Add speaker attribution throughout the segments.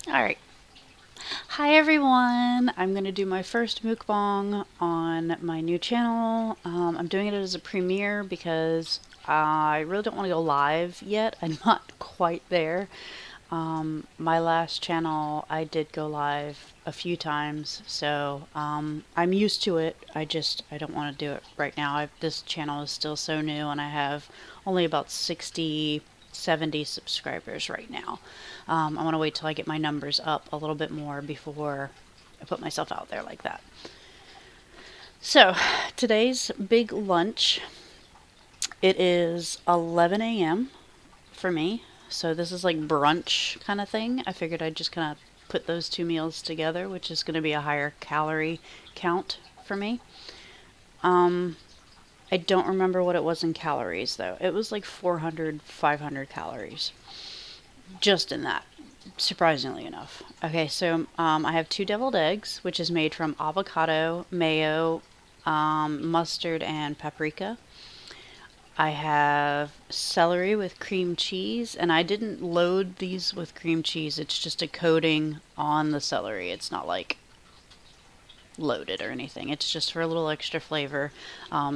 Speaker 1: Alright. Hi everyone! I'm going to do my first mukbang on my new channel. I'm doing it as a premiere because I really don't want to go live yet. I'm not quite there. My last channel I did go live a few times, so I'm used to it. I don't want to do it right now. This channel is still so new and I have only about 60 70 subscribers right now. I want to wait till I get my numbers up a little bit more before I put myself out there like that. So, today's big lunch, it is 11 a.m. for me. So, this is like brunch kind of thing. I figured I'd just kind of put those two meals together, which is going to be a higher calorie count for me. I don't remember what it was in calories though. It was like 400, 500 calories just in that, surprisingly enough. Okay, so I have two deviled eggs, which is made from avocado, mayo, mustard, and paprika. I have celery with cream cheese, and I didn't load these with cream cheese. It's just a coating on the celery. It's not like loaded or anything. It's just for a little extra flavor.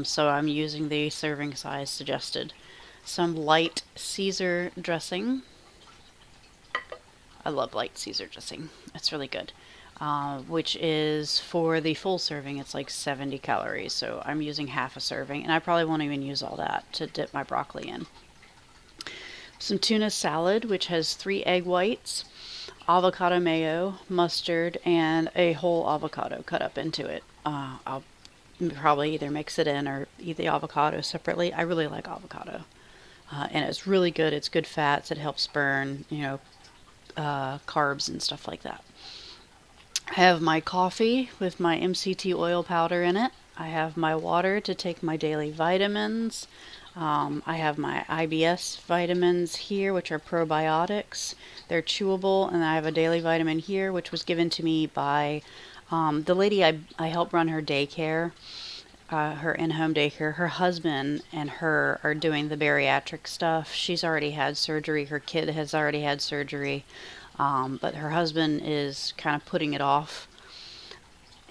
Speaker 1: So I'm using the serving size suggested. Some light Caesar dressing. I love light Caesar dressing. It's really good. Which is for the full serving, it's like 70 calories. So I'm using half a serving, and I probably won't even use all that to dip my broccoli in. Some tuna salad, which has 3 egg whites, avocado mayo, mustard, and a whole avocado cut up into it. I'll probably either mix it in or eat the avocado separately. I really like avocado. And it's really good. It's good fats. It helps burn, carbs and stuff like that. I have my coffee with my MCT oil powder in it. I have my water to take my daily vitamins. I have my IBS vitamins here, which are probiotics. They're chewable, and I have a daily vitamin here, which was given to me by the lady I help run her daycare, her in-home daycare. Her husband and her are doing the bariatric stuff. She's already had surgery. Her kid has already had surgery. But her husband is kind of putting it off.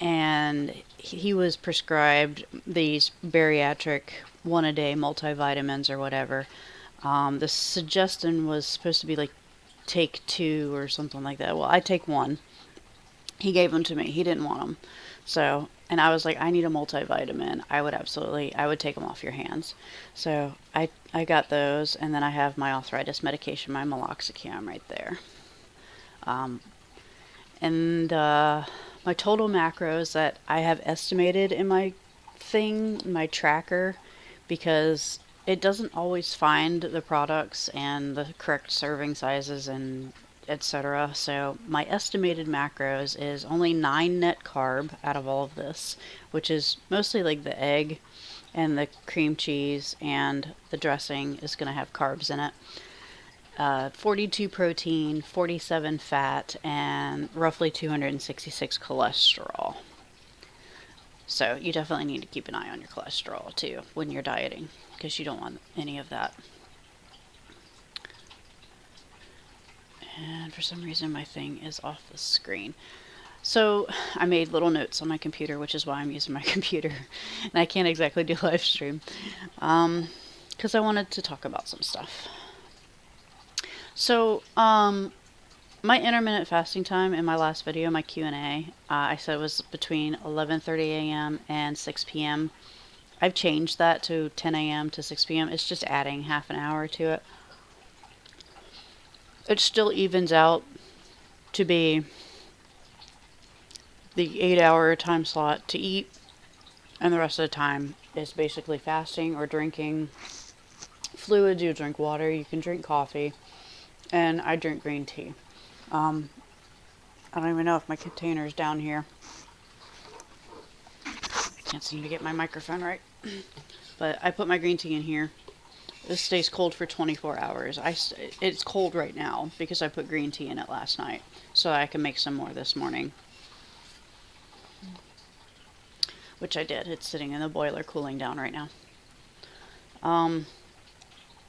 Speaker 1: And he was prescribed these bariatric one a day multivitamins or whatever. The suggestion was supposed to be like take two or something like that. Well, I take one. He gave them to me. He didn't want them. So, and I was like, I need a multivitamin. I would take them off your hands. So I got those, and then I have my arthritis medication, my meloxicam right there. Um, and my total macros that I have estimated in my thing, my tracker, because it doesn't always find the products and the correct serving sizes and etc. So my estimated macros is only 9 net carb out of all of this, which is mostly like the egg and the cream cheese, and the dressing is going to have carbs in it. 42 protein, 47 fat, and roughly 266 cholesterol. So you definitely need to keep an eye on your cholesterol too when you're dieting, because you don't want any of that. And for some reason my thing is off the screen. So I made little notes on my computer, which is why I'm using my computer. And I can't exactly do live stream. Because I wanted to talk about some stuff. So, my intermittent fasting time in my last video, my Q&A, I said was between 11:30 a.m. and 6 p.m. I've changed that to 10 a.m. to 6 p.m. It's just adding half an hour to it. It still evens out to be the 8-hour time slot to eat, and the rest of the time is basically fasting or drinking fluids. You drink water, you can drink coffee, and I drink green tea. I don't even know if my container's down here. I can't seem to get my microphone right. But I put my green tea in here. This stays cold for 24 hours. It's cold right now because I put green tea in it last night, so I can make some more this morning. Which I did. It's sitting in the boiler cooling down right now. And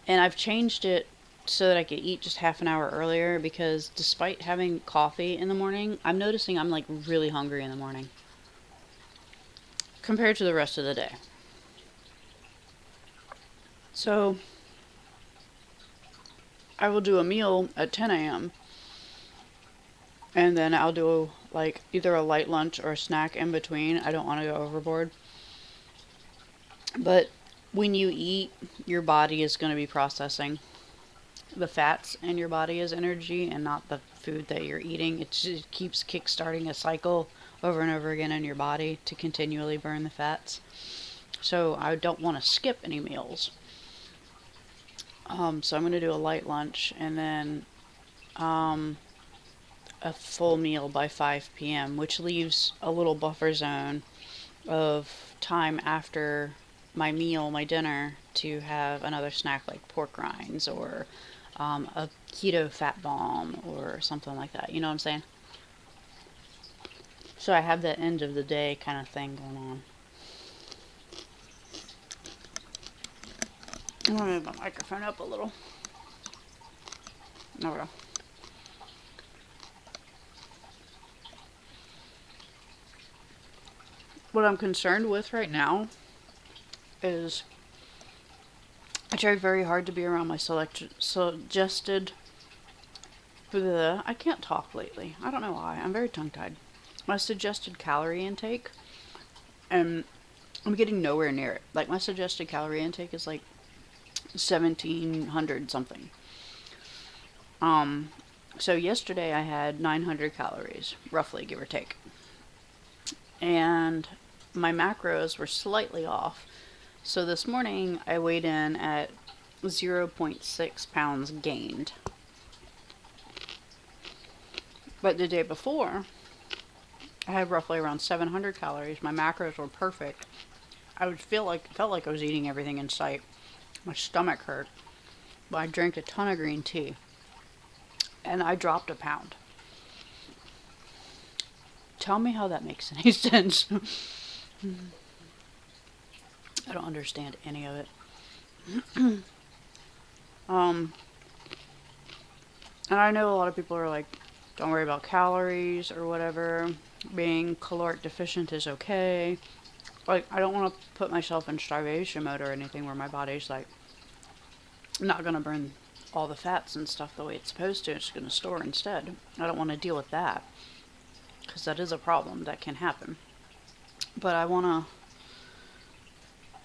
Speaker 1: I've changed it so that I could eat just half an hour earlier, because despite having coffee in the morning, I'm noticing I'm like really hungry in the morning compared to the rest of the day. So I will do a meal at 10 a.m. and then I'll do like either a light lunch or a snack in between. I don't want to go overboard. But when you eat, your body is going to be processing the fats in your body as energy and not the food that you're eating. It just keeps kickstarting a cycle over and over again in your body to continually burn the fats. So I don't want to skip any meals. So I'm going to do a light lunch and then a full meal by 5 p.m., which leaves a little buffer zone of time after my meal, my dinner, to have another snack like pork rinds or a keto fat bomb or something like that. You know what I'm saying? So I have that end of the day kind of thing going on. I'm going to move my microphone up a little. There we go. What I'm concerned with right now is I tried very hard to be around my suggested. I can't talk lately. I don't know why. I'm very tongue-tied. My suggested calorie intake, and I'm getting nowhere near it. Like, my suggested calorie intake is like 1,700 something. So yesterday I had 900 calories, roughly, give or take. And my macros were slightly off. So this morning I weighed in at 0.6 pounds gained. But the day before, I had roughly around 700 calories. My macros were perfect. I would felt like I was eating everything in sight. My stomach hurt. But I drank a ton of green tea. And I dropped a pound. Tell me how that makes any sense. I don't understand any of it. And I know a lot of people are like, don't worry about calories or whatever. Being caloric deficient is okay. Like, I don't want to put myself in starvation mode or anything where my body's like not going to burn all the fats and stuff the way it's supposed to. It's going to store instead. I don't want to deal with that, because that is a problem that can happen. But I want to,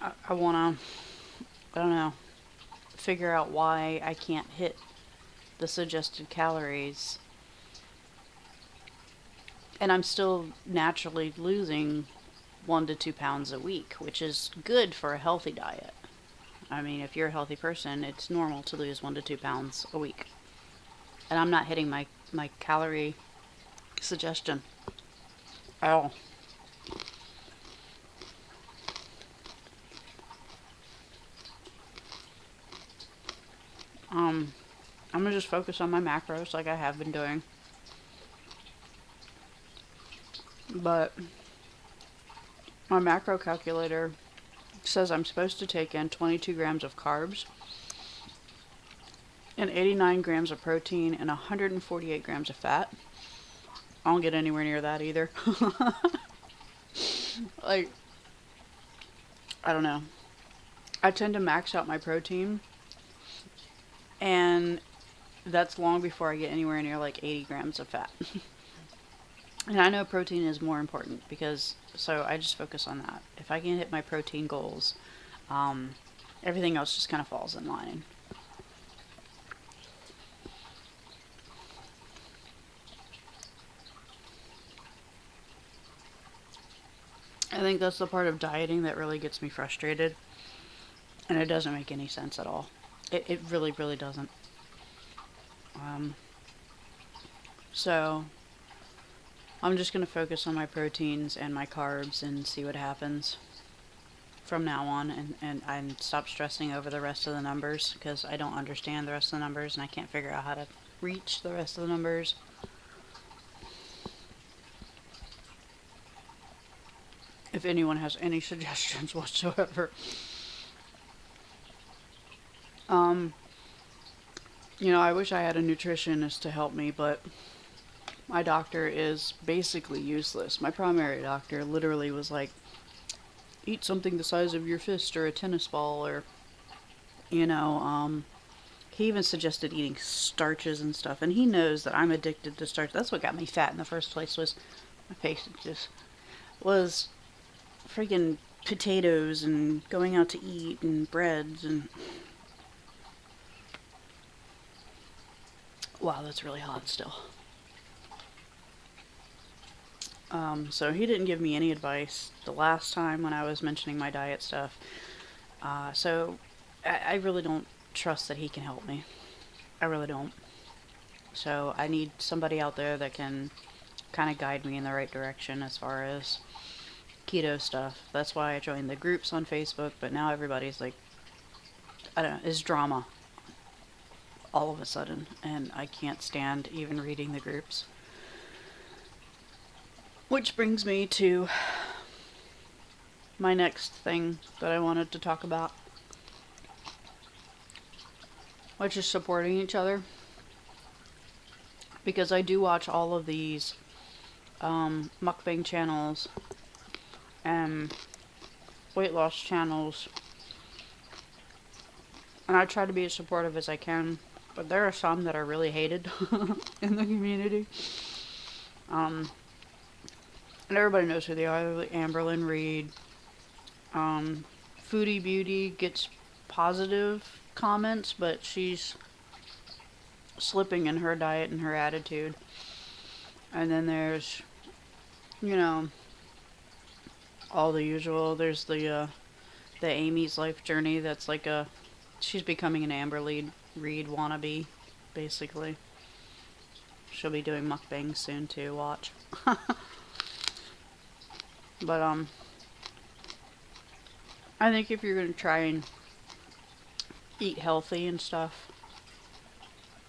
Speaker 1: I don't know, figure out why I can't hit the suggested calories. And I'm still naturally losing 1 to 2 pounds a week, which is good for a healthy diet. I mean, if you're a healthy person, it's normal to lose 1 to 2 pounds a week. And I'm not hitting my calorie suggestion at all. I'm gonna just focus on my macros like I have been doing. But my macro calculator says I'm supposed to take in 22 grams of carbs and 89 grams of protein and 148 grams of fat. I don't get anywhere near that either. Like, I don't know. I tend to max out my protein, and that's long before I get anywhere near like 80 grams of fat. And I know protein is more important, because, so I just focus on that. If I can hit my protein goals, everything else just kind of falls in line. I think that's the part of dieting that really gets me frustrated. And it doesn't make any sense at all. It really, really doesn't. So I'm just going to focus on my proteins and my carbs and see what happens from now on, and stop stressing over the rest of the numbers, because I don't understand the rest of the numbers and I can't figure out how to reach the rest of the numbers. If anyone has any suggestions whatsoever. I wish I had a nutritionist to help me, but my doctor is basically useless. My primary doctor literally was like, eat something the size of your fist or a tennis ball, or, you know, he even suggested eating starches and stuff. And he knows that I'm addicted to starch. That's what got me fat in the first place, was my patient just was freaking potatoes and going out to eat and breads and wow, that's really hot still. So he didn't give me any advice the last time when I was mentioning my diet stuff. So I really don't trust that he can help me. I really don't. So I need somebody out there that can kind of guide me in the right direction as far as keto stuff. That's why I joined the groups on Facebook, but now everybody's like, I don't know, it's drama all of a sudden, and I can't stand even reading the groups. Which brings me to my next thing that I wanted to talk about, which is supporting each other. Because I do watch all of these mukbang channels and weight loss channels, and I try to be as supportive as I can, but there are some that are really hated in the community. And everybody knows who they are. Like Amberlyn Reed. Foodie Beauty gets positive comments, but she's slipping in her diet and her attitude. And then there's, you know, all the usual. There's the Amy's Life Journey. That's like she's becoming an Reed wannabe, basically. She'll be doing mukbangs soon too. Watch. But I think if you're gonna try and eat healthy and stuff,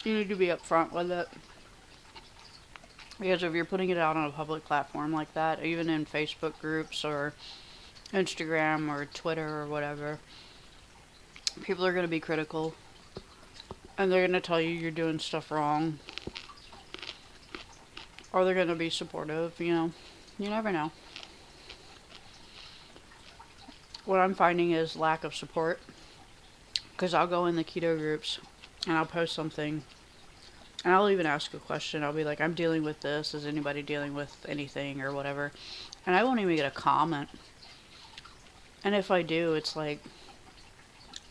Speaker 1: you need to be upfront with it. Because if you're putting it out on a public platform like that, even in Facebook groups or Instagram or Twitter or whatever, people are going to be critical. And they're going to tell you you're doing stuff wrong. Or they're going to be supportive, you know. You never know. What I'm finding is lack of support. Because I'll go in the keto groups and I'll post something. And I'll even ask a question. I'll be like, I'm dealing with this. Is anybody dealing with anything or whatever? And I won't even get a comment. And if I do, it's like,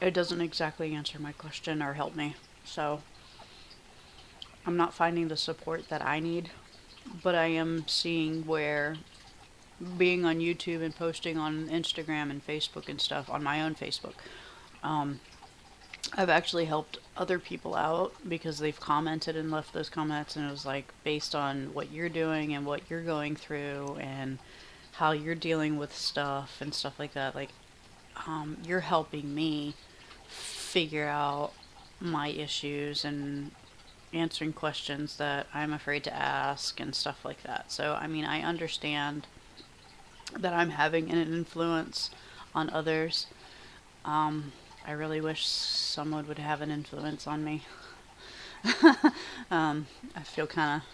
Speaker 1: it doesn't exactly answer my question or help me. So I'm not finding the support that I need. But I am seeing where being on YouTube and posting on Instagram and Facebook and stuff, on my own Facebook, I've actually helped other people out because they've commented and left those comments, and it was like based on what you're doing and what you're going through and how you're dealing with stuff and stuff like that. Like, you're helping me figure out my issues and answering questions that I'm afraid to ask and stuff like that. So, I mean, I understand that I'm having an influence on others. I really wish someone would have an influence on me. I feel kind of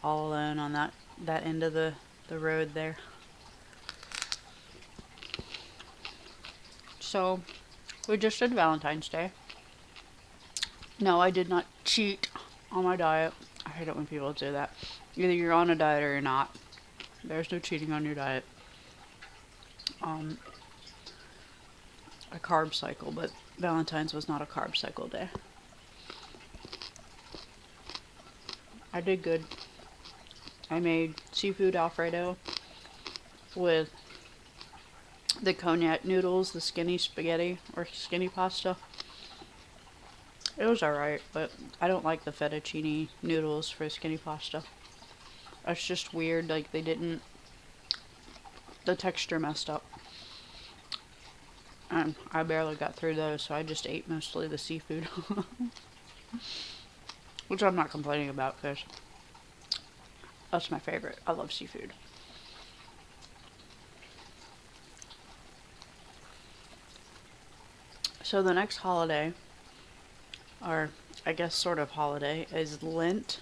Speaker 1: all alone on that end of the road there. So, we just did Valentine's Day. No, I did not cheat on my diet. I hate it when people do that. Either you're on a diet or you're not. There's no cheating on your diet. A carb cycle, but Valentine's was not a carb cycle day. I did good. I made seafood Alfredo with the cognac noodles, the skinny spaghetti or skinny pasta. It was alright, but I don't like the fettuccine noodles for skinny pasta. It's just weird, like the texture messed up. And I barely got through those, so I just ate mostly the seafood. Which I'm not complaining about because that's my favorite. I love seafood. So the next holiday, or I guess, sort of holiday is Lent.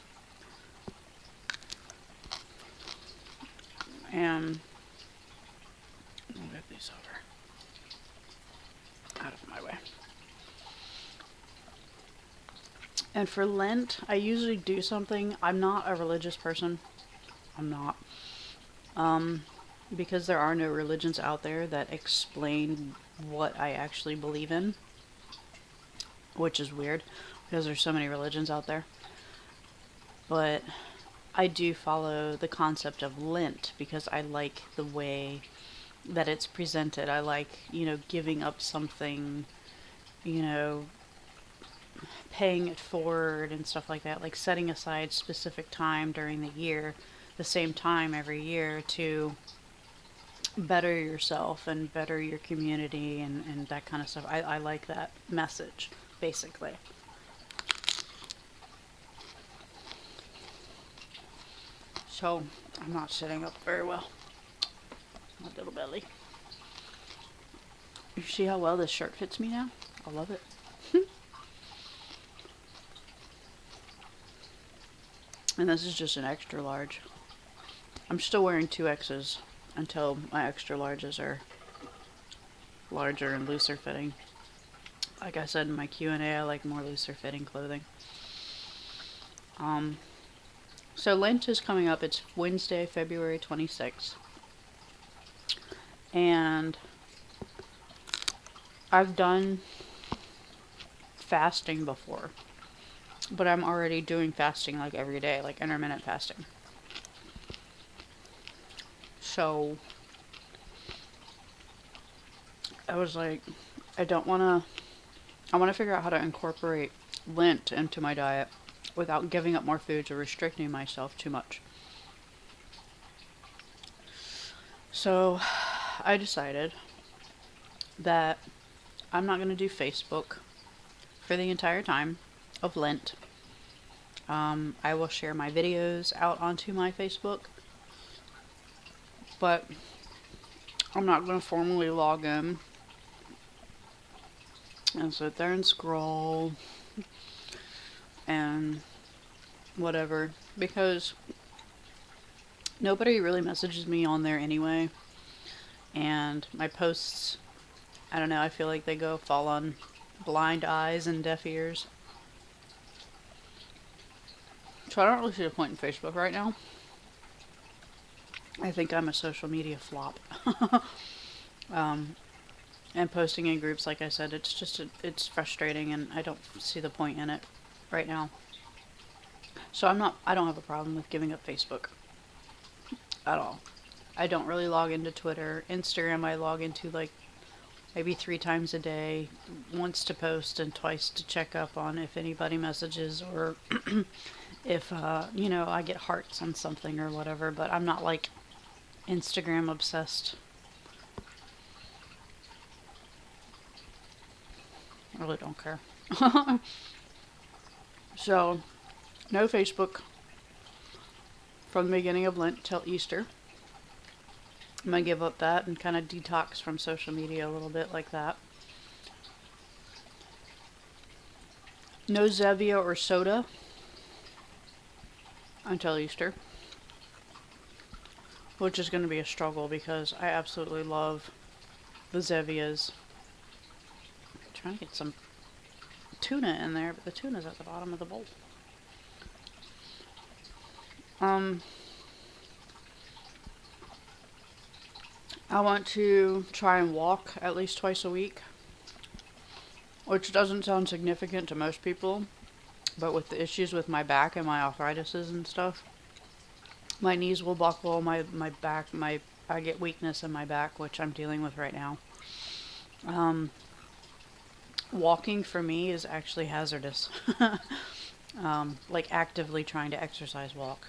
Speaker 1: And I'll get these over out of my way. And for Lent, I usually do something. I'm not a religious person. I'm not. Because there are no religions out there that explain what I actually believe in, which is weird because there's so many religions out there. But I do follow the concept of Lent because I like the way that it's presented. I like, giving up something, you know, paying it forward and stuff like that, like setting aside specific time during the year, the same time every year to better yourself and better your community and that kind of stuff. I like that message, basically. So, I'm not sitting up very well. My little belly. You see how well this shirt fits me now? I love it. And this is just an extra large. I'm still wearing 2X's until my extra larges are larger and looser fitting. Like I said in my Q&A, I like more looser fitting clothing. So Lent is coming up. It's Wednesday, February 26th. And I've done fasting before. But I'm already doing fasting like every day, like intermittent fasting. So I was like, I want to figure out how to incorporate Lent into my diet without giving up more foods or restricting myself too much. So I decided that I'm not going to do Facebook for the entire time of Lent. I will share my videos out onto my Facebook, but I'm not going to formally log in and sit there and scroll and whatever, because nobody really messages me on there anyway, and my posts, I don't know, I feel like they fall on blind eyes and deaf ears. So I don't really see a point in Facebook right now. I think I'm a social media flop. And posting in groups, like I said, it's frustrating, and I don't see the point in it right now. So I don't have a problem with giving up Facebook at all. I don't really log into Twitter. Instagram I log into like maybe 3 times a day, once to post and twice to check up on if anybody messages or if, I get hearts on something or whatever, but I'm not like Instagram obsessed. I really don't care. So, no Facebook from the beginning of Lent till Easter. I'm going to give up that and kind of detox from social media a little bit like that. No Zevia or soda until Easter, which is going to be a struggle because I absolutely love the Zevias. I'm trying to get some tuna in there, but the tuna's at the bottom of the bowl. I want to try and walk at least twice a week, which doesn't sound significant to most people, but with the issues with my back and my arthritises and stuff, my knees will buckle, my back, I get weakness in my back, which I'm dealing with right now. Walking for me is actually hazardous. Like actively trying to exercise walk.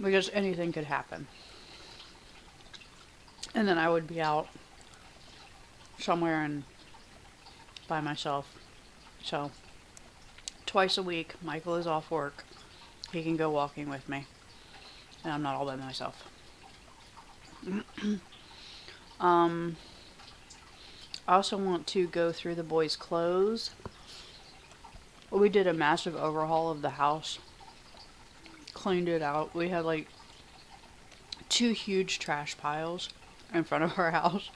Speaker 1: Because anything could happen. And then I would be out somewhere and by myself. So, twice a week, Michael is off work. He can go walking with me. And I'm not all by myself. I also want to go through the boys' clothes. We did a massive overhaul of the house, cleaned it out. We had like 2 huge trash piles in front of our house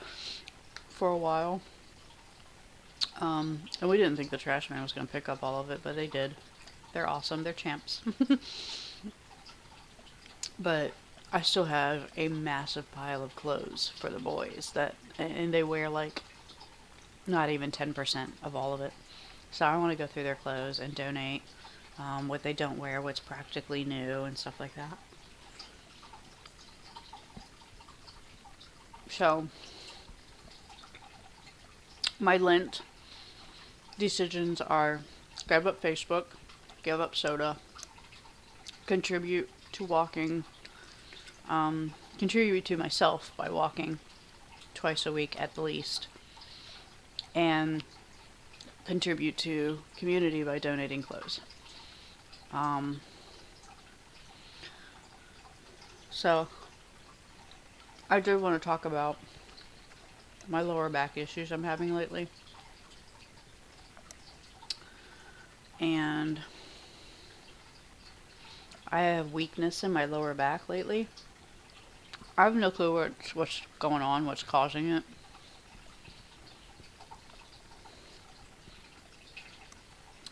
Speaker 1: for a while. And we didn't think the trash man was going to pick up all of it, but they did. They're awesome. They're champs. But I still have a massive pile of clothes for the boys and they wear like not even 10% of all of it. So I want to go through their clothes and donate what they don't wear, what's practically new, and stuff like that. So my Lent decisions are give up Facebook, give up soda, contribute to walking, contribute to myself by walking twice a week at the least, and contribute to community by donating clothes. So I do want to talk about my lower back issues I'm having lately. And I have weakness in my lower back lately. I have no clue what's going on, what's causing it.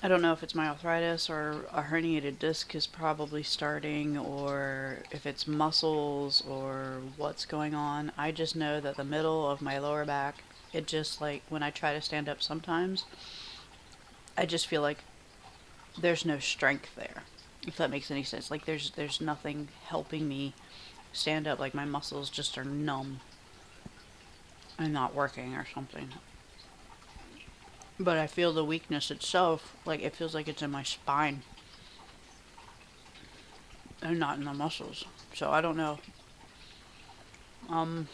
Speaker 1: I don't know if it's my arthritis or a herniated disc is probably starting, or if it's muscles or what's going on. I just know that the middle of my lower back, it just like when I try to stand up sometimes, I just feel like there's no strength there. If that makes any sense. Like there's nothing helping me stand up. Like my muscles just are numb and not working or something. But I feel the weakness itself, like it feels like it's in my spine and not in the muscles. So I don't know. I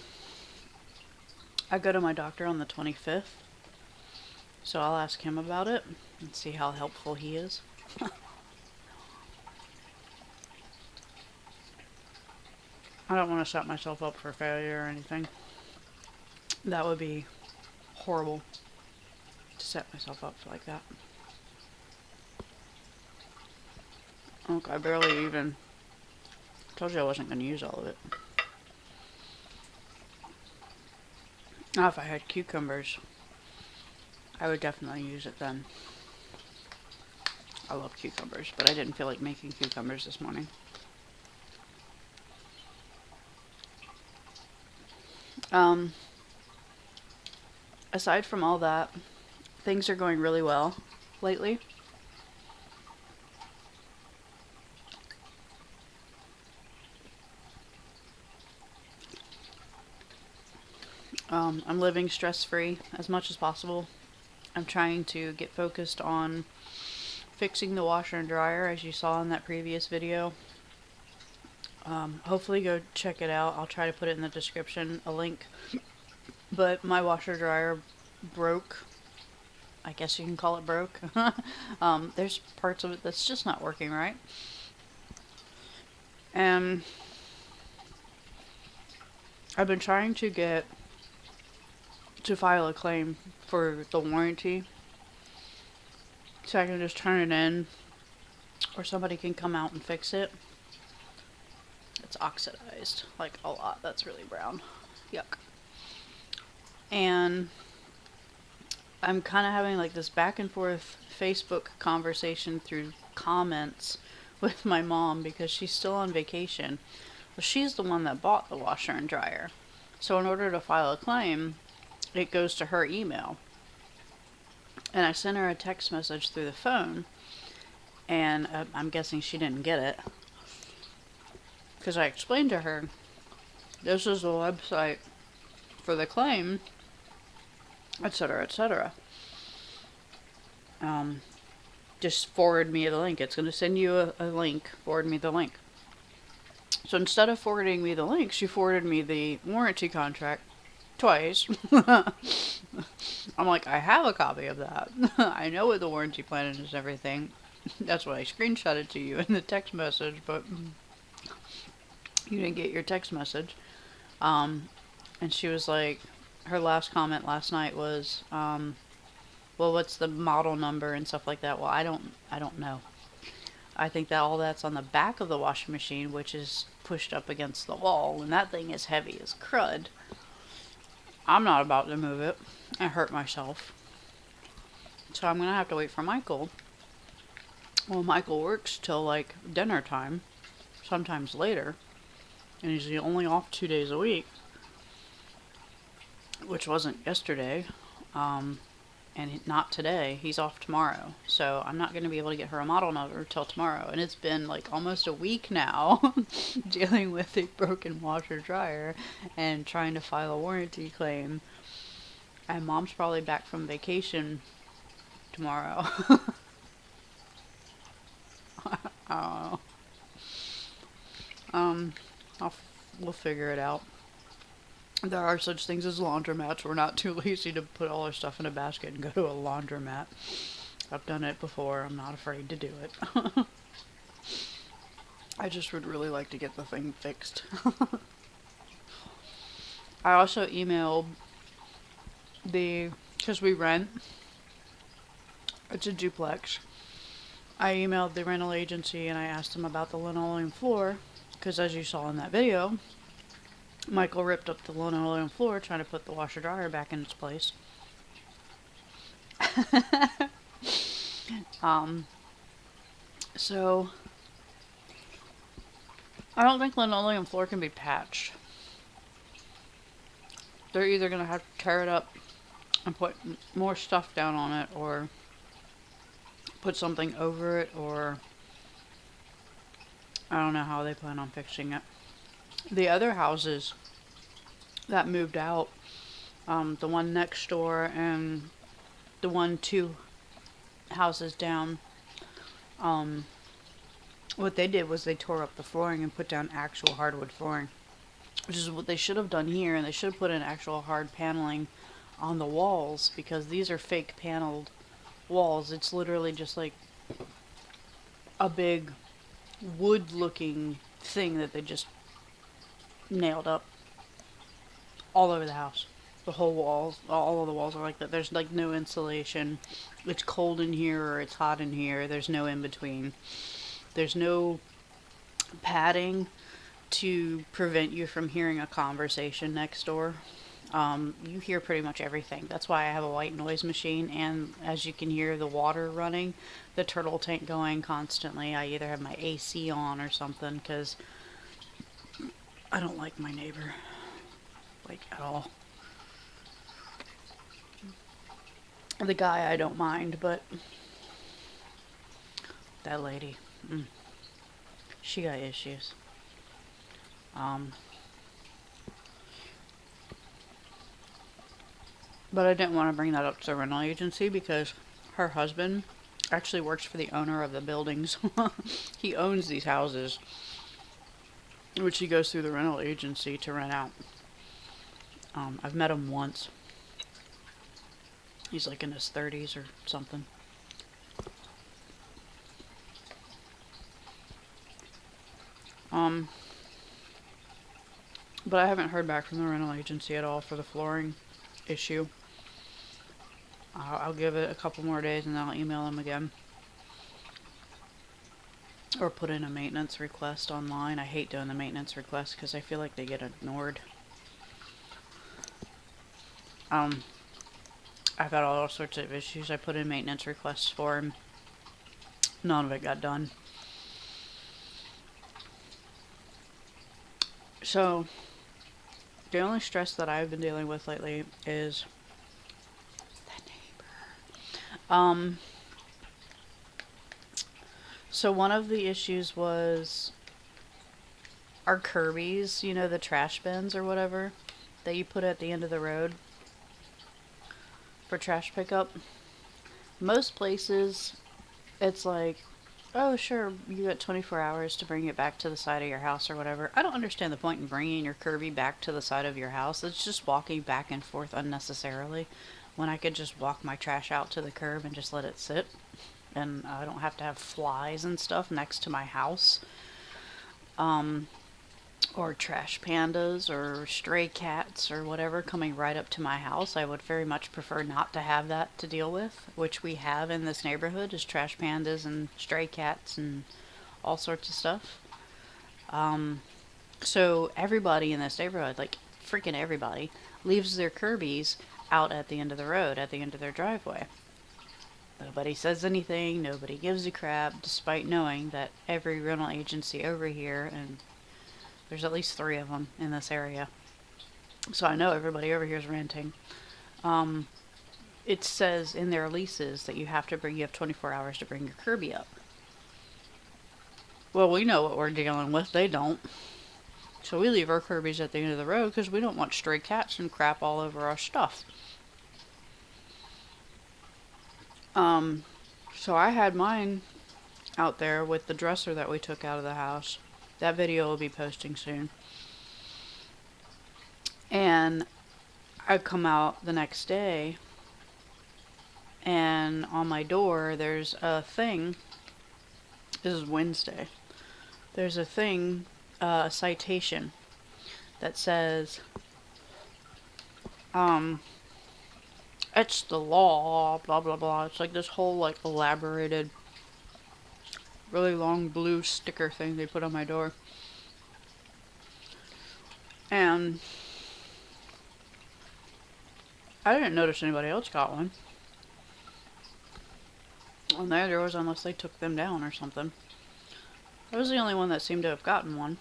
Speaker 1: go to my doctor on the 25th. So I'll ask him about it and see how helpful he is. I don't want to set myself up for failure or anything. That would be horrible to set myself up like that. Look, I barely even told you I wasn't going to use all of it. Now, if I had cucumbers, I would definitely use it then. I love cucumbers, but I didn't feel like making cucumbers this morning. Aside from all that, things are going really well lately. I'm living stress-free as much as possible. I'm trying to get focused on fixing the washer and dryer, as you saw in that previous video. Hopefully go check it out. I'll try to put it in the description, a link. But my washer dryer broke. I guess you can call it broke. There's parts of it that's just not working right. And I've been trying to file a claim for the warranty so I can just turn it in or somebody can come out and fix it. It's oxidized, like a lot. That's really brown. Yuck. And I'm kind of having like this back and forth Facebook conversation through comments with my mom because she's still on vacation. Well, she's the one that bought the washer and dryer. So in order to file a claim, it goes to her email. And I sent her a text message through the phone, and I'm guessing she didn't get it. Because I explained to her, this is the website for the claim, etc., etc. Just forward me the link. It's going to send you a link. Forward me the link. So instead of forwarding me the link, she forwarded me the warranty contract twice. I'm like, I have a copy of that. I know what the warranty plan is and everything. That's why I screenshotted to you in the text message, but you didn't get your text message. And she was like, her last comment last night was, well, what's the model number and stuff like that. Well, I don't know. I think that all that's on the back of the washing machine, which is pushed up against the wall, and that thing is heavy as crud. I'm not about to move it and hurt myself. So I'm gonna have to wait for Michael. Well, Michael works till like dinner time, sometimes later, and he's only off 2 days a week, which wasn't yesterday. And not today. He's off tomorrow. So I'm not going to be able to get her a model number till tomorrow. And it's been like almost a week now dealing with a broken washer dryer and trying to file a warranty claim. And Mom's probably back from vacation tomorrow. I don't know. Um, we'll figure it out. There are such things as laundromats. We're not too lazy to put all our stuff in a basket and go to a laundromat. I've done it before. I'm not afraid to do it. I just would really like to get the thing fixed. I also emailed because we rent. It's a duplex. I emailed the rental agency and I asked them about the linoleum floor. Because as you saw in that video, Michael ripped up the linoleum floor trying to put the washer dryer back in its place. So I don't think linoleum floor can be patched. They're either going to have to tear it up and put more stuff down on it, or put something over it, or I don't know how they plan on fixing it. The other houses that moved out, the one next door and the one 2 houses down, what they did was they tore up the flooring and put down actual hardwood flooring, which is what they should have done here, and they should have put in actual hard paneling on the walls, because these are fake paneled walls. It's literally just like a big wood looking thing that they just nailed up all over the house. The whole walls, all of the walls are like that. There's like no insulation. It's cold in here or it's hot in here. There's no in between. There's no padding to prevent you from hearing a conversation next door. You hear pretty much everything. That's why I have a white noise machine, and as you can hear the water running, the turtle tank going constantly. I either have my AC on or something, because I don't like my neighbor, like, at all. The guy I don't mind, but that lady, she got issues. But I didn't want to bring that up to the rental agency because her husband actually works for the owner of the buildings. He owns these houses, which he goes through the rental agency to rent out. I've met him once. He's like in his 30s or something. But I haven't heard back from the rental agency at all for the flooring issue. I'll give it a couple more days and then I'll email them again. Or put in a maintenance request online. I hate doing the maintenance request because I feel like they get ignored. I've had all sorts of issues. I put in maintenance requests for him. None of it got done. So, the only stress that I've been dealing with lately is the neighbor. So one of the issues was our Kirby's, you know, the trash bins or whatever that you put at the end of the road for trash pickup. Most places, it's like, oh, sure, you got 24 hours to bring it back to the side of your house or whatever. I don't understand the point in bringing your Kirby back to the side of your house. It's just walking back and forth unnecessarily when I could just walk my trash out to the curb and just let it sit. And I don't have to have flies and stuff next to my house. or trash pandas or stray cats or whatever coming right up to my house. I would very much prefer not to have that to deal with, which we have in this neighborhood is trash pandas and stray cats and all sorts of stuff. So everybody in this neighborhood, like freaking everybody, leaves their Kirby's out at the end of the road, at the end of their driveway. Nobody says anything, nobody gives a crap, despite knowing that every rental agency over here, and there's at least 3 of them in this area, so I know everybody over here is renting. Um, it says in their leases that you have 24 hours to bring your Kirby up. Well, we know what we're dealing with, they don't. So we leave our Kirby's at the end of the road because we don't want stray cats and crap all over our stuff. So I had mine out there with the dresser that we took out of the house. That video will be posting soon. And I come out the next day, and on my door there's a thing. This is Wednesday. There's a thing, a citation that says, it's the law, blah blah blah. It's like this whole like elaborated, really long blue sticker thing they put on my door. And I didn't notice anybody else got one on their doors unless they took them down or something. I was the only one that seemed to have gotten one.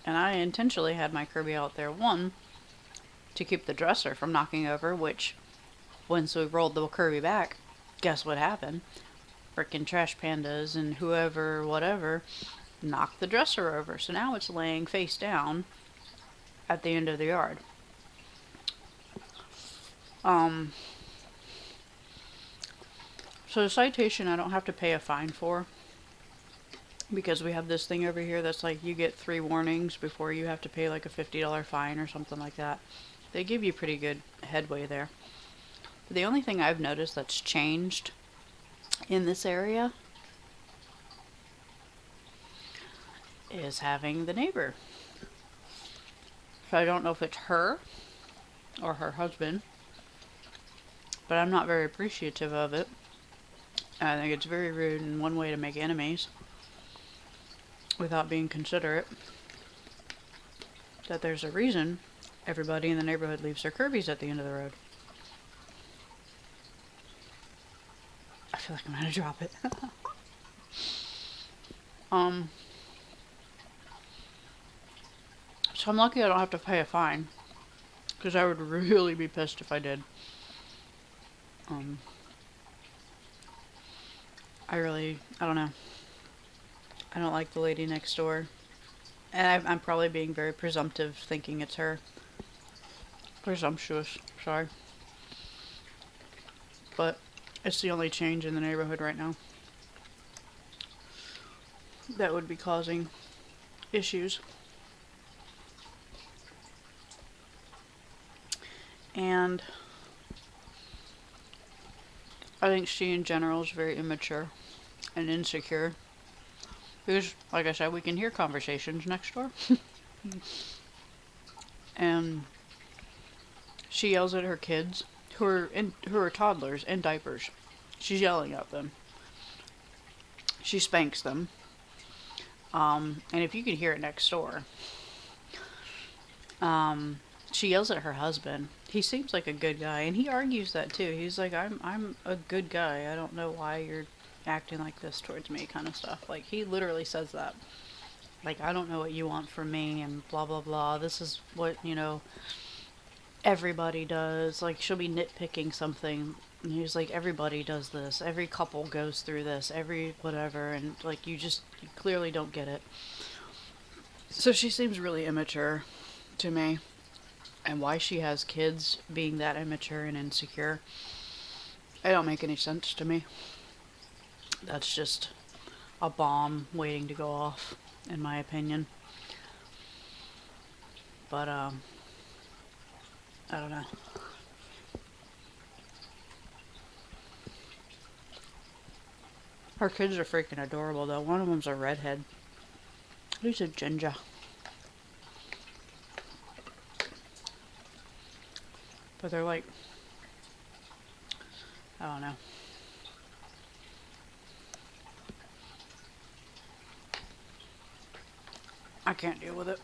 Speaker 1: And I intentionally had my Kirby out there, one, to keep the dresser from knocking over, which, once we rolled the Kirby back, guess what happened? Frickin' trash pandas and whoever, whatever, knocked the dresser over. So now it's laying face down at the end of the yard. So the citation I don't have to pay a fine for, because we have this thing over here that's like you get 3 warnings before you have to pay like a $50 fine or something like that. They give you pretty good headway there. But the only thing I've noticed that's changed in this area is having the neighbor. So I don't know if it's her or her husband, but I'm not very appreciative of it. I think it's very rude and one way to make enemies without being considerate. That there's a reason everybody in the neighborhood leaves their Kirby's at the end of the road. I feel like I'm gonna drop it. So I'm lucky I don't have to pay a fine, because I would really be pissed if I did. I don't know. I don't like the lady next door. And I'm probably being very presumptive, thinking it's her. Presumptuous, sorry. But it's the only change in the neighborhood right now that would be causing issues. And I think she in general is very immature and insecure. Because, like I said, we can hear conversations next door. And she yells at her kids, who are toddlers in diapers. She's yelling at them. She spanks them. And if you can hear it next door, she yells at her husband. He seems like a good guy, and he argues that too. He's like, I'm a good guy. I don't know why you're acting like this towards me, kind of stuff. Like, he literally says that. Like, I don't know what you want from me, and blah, blah, blah. This is what, everybody does. Like, she'll be nitpicking something, and he's like, everybody does this. Every couple goes through this. Every whatever, and, like, you clearly don't get it. So she seems really immature to me. And why she has kids being that immature and insecure, it don't make any sense to me. That's just a bomb waiting to go off, in my opinion. But, I don't know. Her kids are freaking adorable, though. One of them's a redhead. He's a ginger. But they're like, I don't know. I can't deal with it.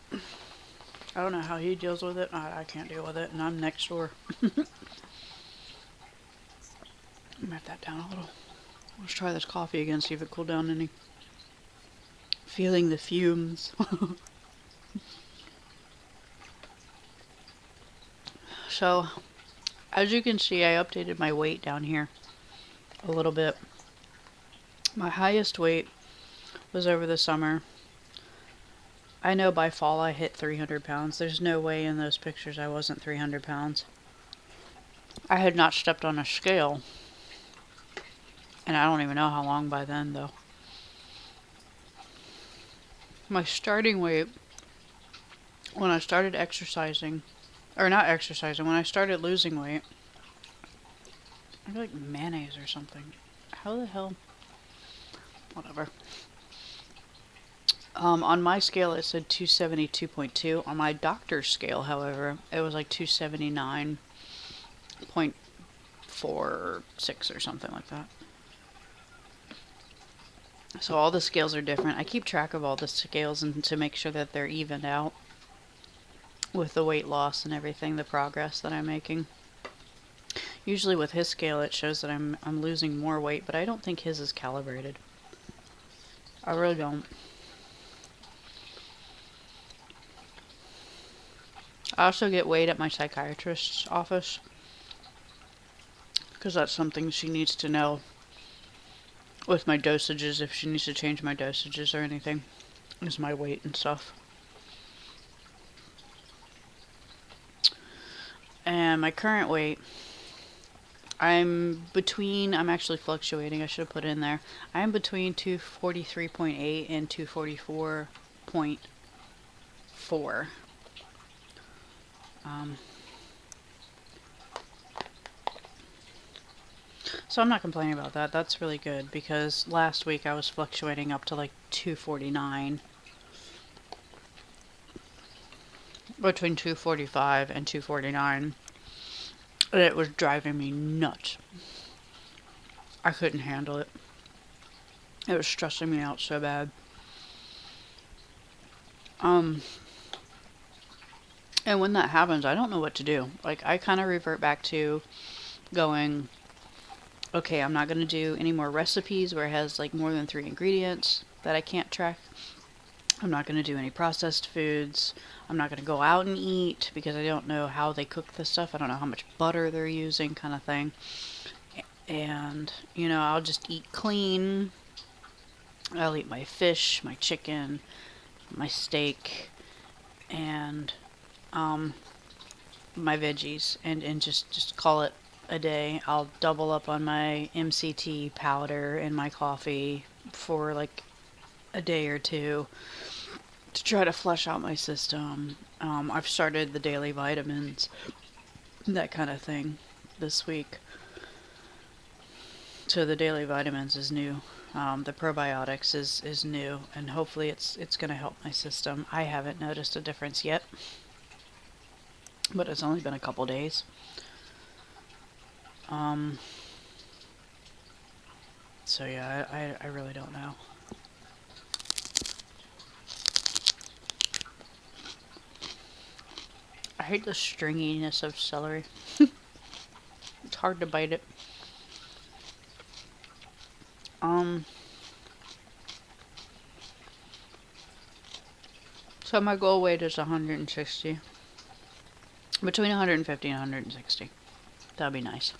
Speaker 1: I don't know how he deals with it. I can't deal with it, and I'm next door. Write that down a little. Let's try this coffee again, see if it cooled down any. Feeling the fumes. So, as you can see, I updated my weight down here a little bit. My highest weight was over the summer. I know by fall I hit 300 pounds. There's no way in those pictures I wasn't 300 pounds. I had not stepped on a scale, and I don't even know how long by then, though. My starting weight, when I started exercising, or not exercising, when I started losing weight, I feel like mayonnaise or something. How the hell? Whatever. On my scale, it said 272.2. On my doctor's scale, however, it was like 279.46 or something like that. So all the scales are different. I keep track of all the scales and to make sure that they're evened out with the weight loss and everything, the progress that I'm making. Usually with his scale, it shows that I'm losing more weight, but I don't think his is calibrated. I really don't. I also get weighed at my psychiatrist's office because that's something she needs to know with my dosages, if she needs to change my dosages or anything, is my weight and stuff. And my current weight, I'm actually fluctuating, I should have put it in there. I'm between 243.8 and 244.4. So I'm not complaining about that. That's really good because last week I was fluctuating up to like 249. Between 245 and 249. And it was driving me nuts. I couldn't handle it. It was stressing me out so bad. And when that happens, I don't know what to do. Like, I kind of revert back to going, okay, I'm not going to do any more recipes where it has like more than 3 ingredients that I can't track. I'm not going to do any processed foods. I'm not going to go out and eat because I don't know how they cook this stuff. I don't know how much butter they're using, kind of thing. And, I'll just eat clean. I'll eat my fish, my chicken, my steak, and my veggies, and just call it a day. I'll double up on my MCT powder and my coffee for like a day or two to try to flush out my system. I've started the daily vitamins, that kind of thing, this week. So the daily vitamins is new. The probiotics is new, and hopefully it's going to help my system. I haven't noticed a difference yet, but it's only been a couple days. So yeah, I really don't know. I hate the stringiness of celery. It's hard to bite it. So my goal weight is 160. Between 150 and 160. That'd be nice.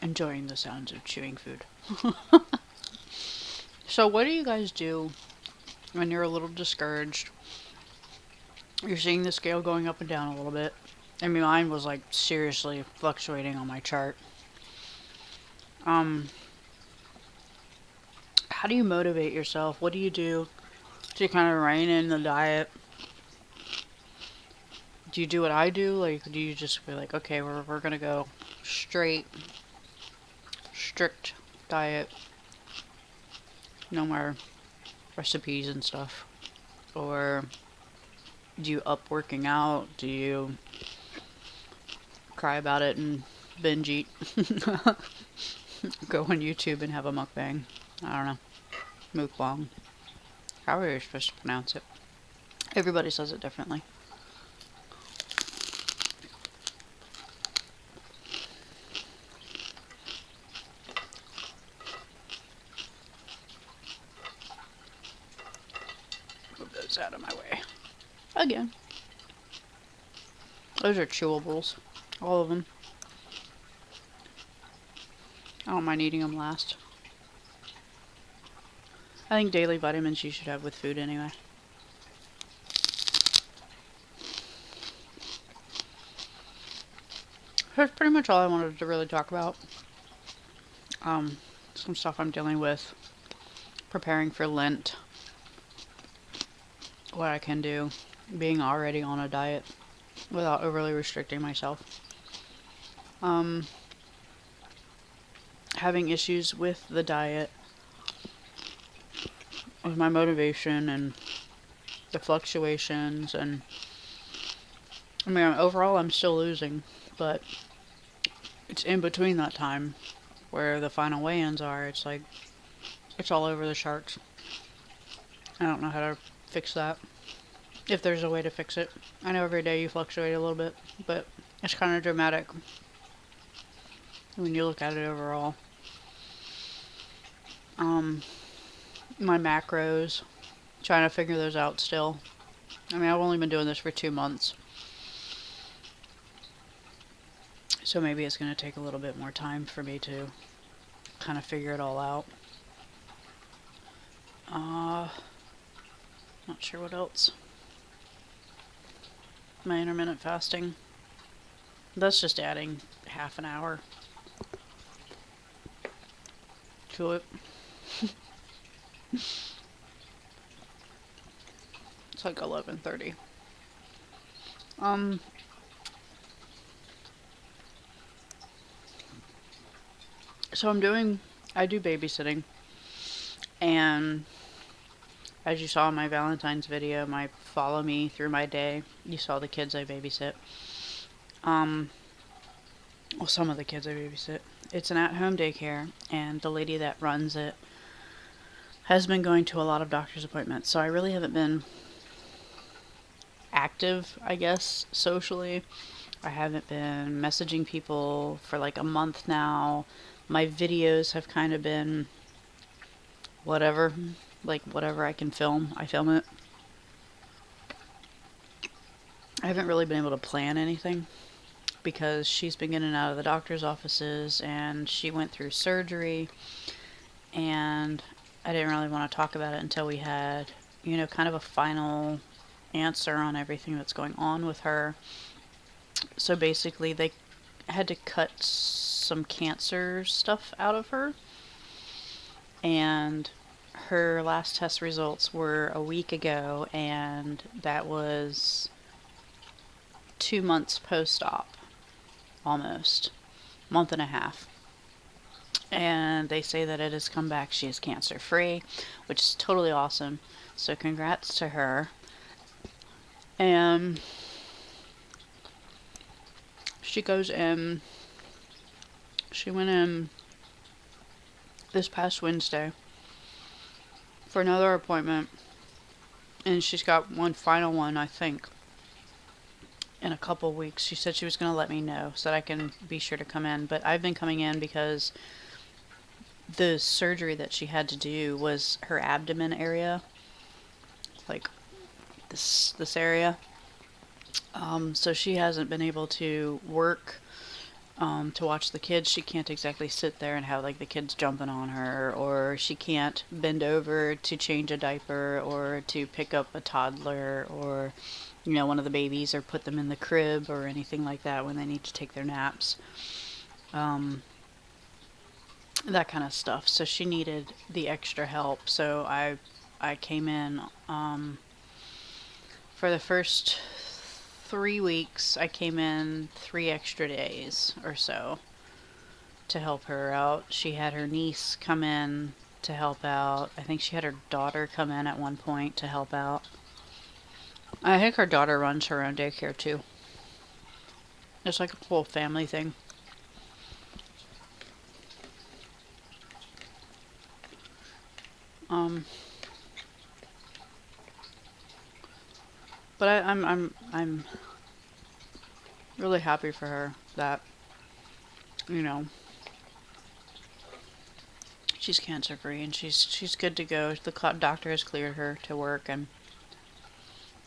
Speaker 1: Enjoying the sounds of chewing food. So what do you guys do when you're a little discouraged? You're seeing the scale going up and down a little bit. I mean, mine was like seriously fluctuating on my chart. How do you motivate yourself? What do you do to kind of rein in the diet? Do you do what I do? Like, do you just be like, okay, we're gonna go strict diet no more recipes and stuff? Or do you up working out? Do you cry about it and binge eat? Go on YouTube and have a mukbang. I don't know. Mukbang. How are you supposed to pronounce it? Everybody says it differently. Move those out of my way. Again. Those are chewables. All of them. I don't mind eating them last. I think daily vitamins you should have with food anyway. That's pretty much all I wanted to really talk about. Some stuff I'm dealing with. Preparing for Lent. What I can do. Being already on a diet without overly restricting myself. Having issues with the diet. With my motivation and the fluctuations, and I mean, overall I'm still losing, but it's in between that time where the final weigh-ins are. It's like, it's all over the charts. I don't know how to fix that, if there's a way to fix it. I know every day you fluctuate a little bit, but it's kind of dramatic when you look at it overall. My macros, trying to figure those out still. I mean, I've only been doing this for 2 months, so maybe it's going to take a little bit more time for me to kind of figure it all out. Not sure what else. My intermittent fasting. That's just adding half an hour to it. It's like 11:30. So I do babysitting, and as you saw in my Valentines video, my follow me through my day, you saw the kids I babysit. Well, some of the kids I babysit. It's an at-home daycare, and the lady that runs it has been going to a lot of doctor's appointments, so I really haven't been active, I guess, socially. I haven't been messaging people for like a month now. My videos have kind of been whatever, like whatever I can film, I film it. I haven't really been able to plan anything because she's been getting out of the doctor's offices, and she went through surgery, and I didn't really want to talk about it until we had, kind of a final answer on everything that's going on with her. So basically, they had to cut some cancer stuff out of her, and her last test results were a week ago, and that was 2 months post-op, almost, month and a half. And they say that it has come back. She is cancer-free, which is totally awesome. So congrats to her. And she goes in. She went in this past Wednesday for another appointment, and she's got one final one, I think, in a couple weeks. She said she was going to let me know so that I can be sure to come in, but I've been coming in because the surgery that she had to do was her abdomen area, like this area. So she hasn't been able to work, to watch the kids. She can't exactly sit there and have like the kids jumping on her, or she can't bend over to change a diaper or to pick up a toddler or one of the babies, or put them in the crib or anything like that when they need to take their naps. That kind of stuff. So she needed the extra help. So I came in for the first 3 weeks. I came in 3 extra days or so to help her out. She had her niece come in to help out. I think she had her daughter come in at one point to help out. I think her daughter runs her own daycare too. It's like a whole family thing. Um, but I'm really happy for her that, you know, she's cancer free and she's good to go. The doctor has cleared her to work and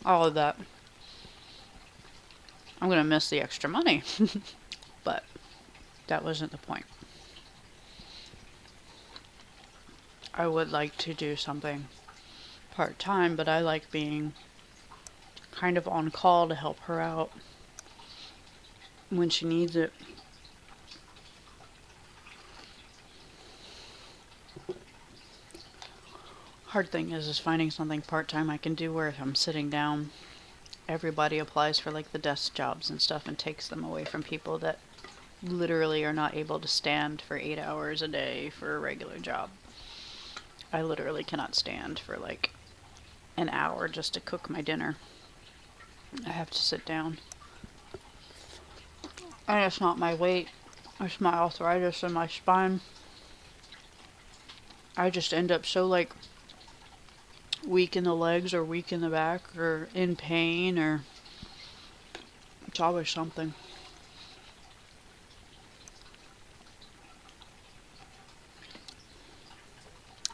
Speaker 1: all of that. I'm gonna miss the extra money, but that wasn't the point. I would like to do something part-time, but I like being kind of on call to help her out when she needs it. Hard thing is finding something part-time I can do where if I'm sitting down, everybody applies for like the desk jobs and stuff and takes them away from people that literally are not able to stand for 8 hours a day for a regular job. I literally cannot stand for like an hour just to cook my dinner. I have to sit down. And it's not my weight, it's my arthritis in my spine. I just end up so like weak in the legs or weak in the back or in pain, or it's always something.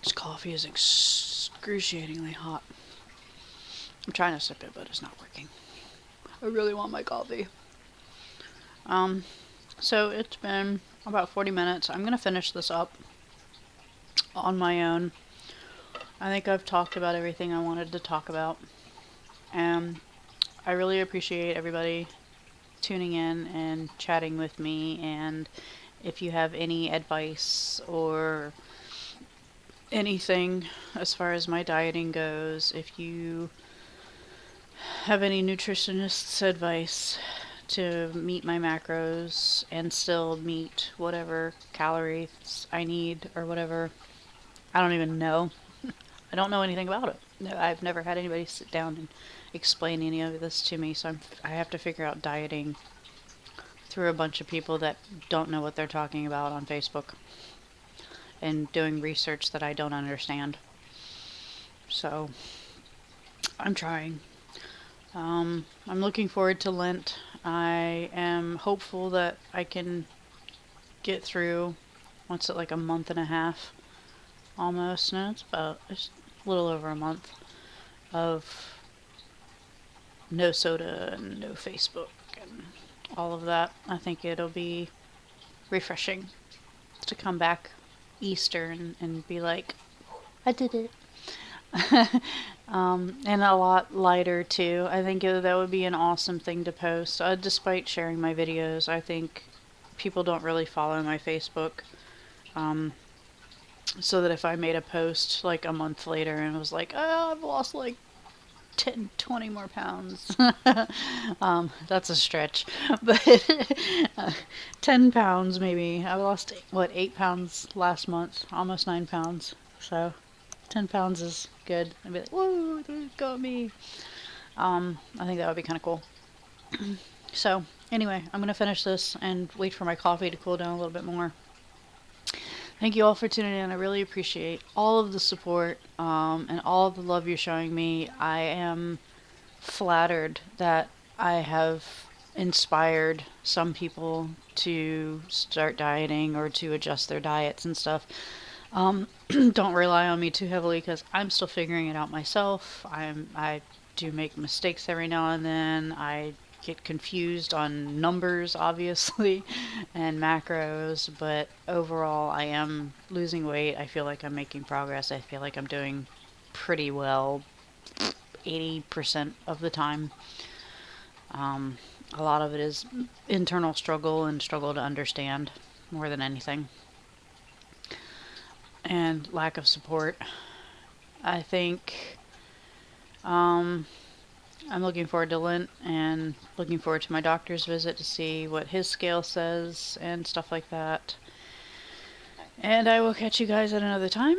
Speaker 1: This coffee is excruciatingly hot. I'm trying to sip it, but it's not working. I really want my coffee. So it's been about 40 minutes. I'm gonna finish this up on my own. I think I've talked about everything I wanted to talk about. And I really appreciate everybody tuning in and chatting with me. And if you have any advice or anything as far as my dieting goes, if you have any nutritionist's advice to meet my macros and still meet whatever calories I need or whatever, I don't even know. I don't know anything about it. I've never had anybody sit down and explain any of this to me, so I have to figure out dieting through a bunch of people that don't know what they're talking about on Facebook and doing research that I don't understand. So I'm trying. I'm looking forward to Lent. I am hopeful that I can get through, what's it, like a month and a half almost? No, it's a little over a month of no soda and no Facebook and all of that. I think it'll be refreshing to come back Easter and be like, I did it. And a lot lighter too. I think that would be an awesome thing to post. Despite sharing my videos, I think people don't really follow my Facebook. So that if I made a post like a month later and was like, oh, I've lost like 10, 20 more pounds. That's a stretch, but 10 pounds maybe. I lost, what, 8 pounds last month, almost 9 pounds. So 10 pounds is good. I'd be like, whoa, got me. I think that would be kind of cool. So anyway, I'm going to finish this and wait for my coffee to cool down a little bit more. Thank you all for tuning in. I really appreciate all of the support and all of the love you're showing me. I am flattered that I have inspired some people to start dieting or to adjust their diets and stuff. Don't rely on me too heavily because I'm still figuring it out myself. I do make mistakes every now and then. I get confused on numbers, obviously, and macros, but overall I am losing weight. I feel like I'm making progress. I feel like I'm doing pretty well 80% of the time. A lot of it is internal struggle and struggle to understand more than anything, and lack of support. I think I'm looking forward to Lent and looking forward to my doctor's visit to see what his scale says and stuff like that. And I will catch you guys at another time.